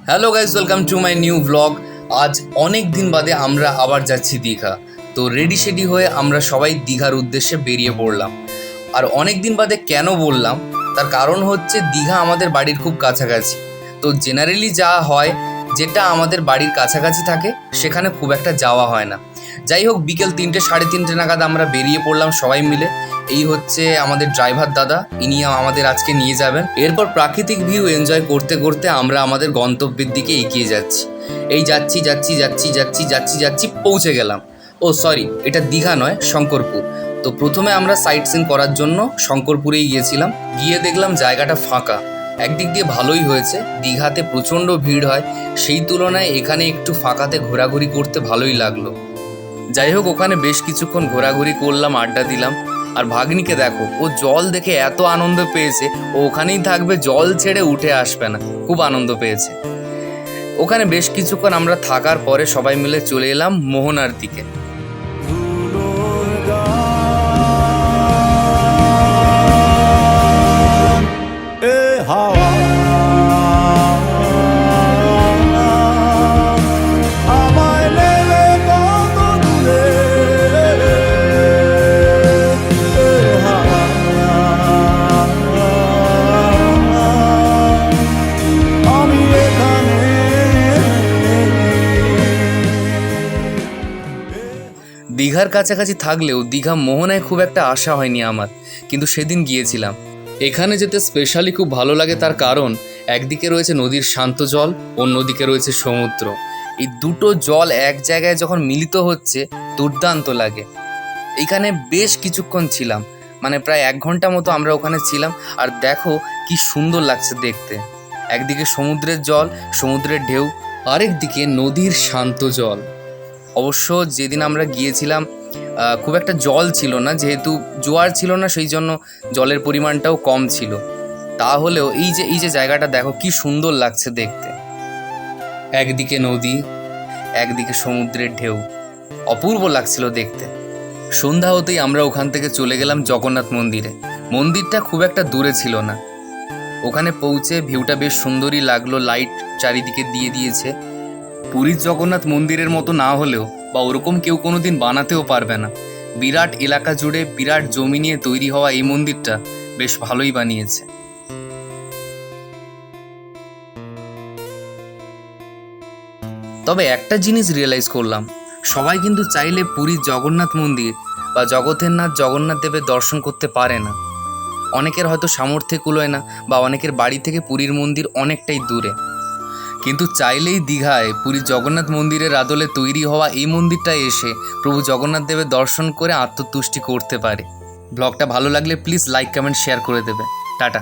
Hello guys, welcome to my new blog. আজ অনেক দিন বাদে আমরা আবার যাচ্ছি দীঘা। তো রেডি সেডি হয়ে আমরা সবাই দীঘার উদ্দেশ্যে বেরিয়ে পড়লাম। আর অনেক দিন বাদে কেন বললাম, তার কারণ হচ্ছে দীঘা আমাদের বাড়ির খুব কাছাকাছি। তো জেনারেলি যা হয়, যেটা আমাদের বাড়ির কাছাকাছি থাকে সেখানে খুব একটা যাওয়া হয় না। যাই হোক, বিকেল 3টে 3:30 নাগাদ আমরা বেরিয়ে পড়লাম সবাই মিলে। এই হচ্ছে আমাদের ড্রাইভার দাদা, ইনি আমাদের আজকে নিয়ে যাবেন। এরপর প্রাকৃতিক ভিউ এনজয় করতে করতে আমরা আমাদের গন্তব্যের দিকে এগিয়ে যাচ্ছি। এই যাচ্ছি যাচ্ছি যাচ্ছি যাচ্ছি যাচ্ছি যাচ্ছি পৌঁছে গেলাম। ও সরি, এটা দীঘা নয়, শঙ্করপুর। তো প্রথমে আমরা সাইট সিন করার জন্য শঙ্করপুরেই গিয়েছিলাম। গিয়ে দেখলাম জায়গাটা ফাঁকা। একদিক দিয়ে ভালোই হয়েছে, দীঘাতে প্রচণ্ড ভিড় হয়, সেই তুলনায় এখানে একটু ফাঁকাতে ঘোরাঘুরি করতে ভালোই লাগলো। যাই হোক, ওখানে বেশ কিছুক্ষণ ঘোরাঘুরি করলাম, আড্ডা দিলাম। আর ভাগ্নিকে দেখো, ও জল দেখে এত আনন্দ পেয়েছে, ও ওখানেই থাকবে, জল ছেড়ে উঠে আসবে না, খুব আনন্দ পেয়েছে। ওখানে বেশ কিছুক্ষণ আমরা থাকার পরে সবাই মিলে চলে এলাম মোহনার দিকে। দীঘার কাছাকাছি থাকলেও দীঘা মোহনায় খুব একটা আশা হয়নি আমার, কিন্তু সেদিন গিয়েছিলাম। এখানে যেতে স্পেশালি খুব ভালো লাগে, তার কারণ একদিকে রয়েছে নদীর শান্ত জল, অন্যদিকে রয়েছে সমুদ্র। এই দুটো জল এক জায়গায় যখন মিলিত হচ্ছে, দুর্দান্ত লাগে। এইখানে বেশ কিছুক্ষণ ছিলাম, মানে প্রায় 1 ঘন্টা মতো আমরা ওখানে ছিলাম। আর দেখো কি সুন্দর লাগছে দেখতে। একদিকে সমুদ্রের জল, সমুদ্রের ঢেউ, আরেকদিকে নদীর শান্ত জল। অবশ্য যেদিন আমরা গিয়েছিলাম খুব একটা জল ছিল না, যেহেতু জোয়ার ছিল না, সেই জন্য জলের পরিমাণটাও কম ছিল। তাহলেও এই যে জায়গাটা দেখো কি সুন্দর লাগছে দেখতে। একদিকে নদী, একদিকে সমুদ্রের ঢেউ, অপূর্ব লাগছিল দেখতে। সন্ধ্যা হতেই আমরা ওখান থেকে চলে গেলাম জগন্নাথ মন্দিরে। মন্দিরটা খুব একটা দূরে ছিল না। ওখানে পৌঁছে ভিউটা বেশ সুন্দরই লাগলো, লাইট চারিদিকে দিয়ে দিয়েছে। পুরীর জগন্নাথ মন্দিরের মতো না হলেও বা ওরকম কেউ কোনোদিন বানাতেও পারবে না। বিরাট এলাকা জুড়ে বিরাট জমি নিয়ে তৈরি হওয়া এই মন্দিরটা বেশ ভালোই বানিয়েছে। তবে একটা জিনিস রিয়েলাইজ করলাম, সবাই কিন্তু চাইলে পুরীর জগন্নাথ মন্দির বা জগতের নাথ জগন্নাথ দেবের দর্শন করতে পারে না। অনেকের হয়তো সামর্থ্যে কুলোয় না, বা অনেকের বাড়ি থেকে পুরীর মন্দির অনেকটাই দূরে। কিন্তু চাইলেই দীঘায় পুরীর জগন্নাথ মন্দিরের আদলে তৈরি হওয়া এই মন্দিরটায় এসে প্রভু জগন্নাথ দেবের দর্শন করে আত্মতুষ্টি করতে পারে। ব্লগটা ভালো লাগলে প্লিজ লাইক, কমেন্ট, শেয়ার করে দেবে। টাটা।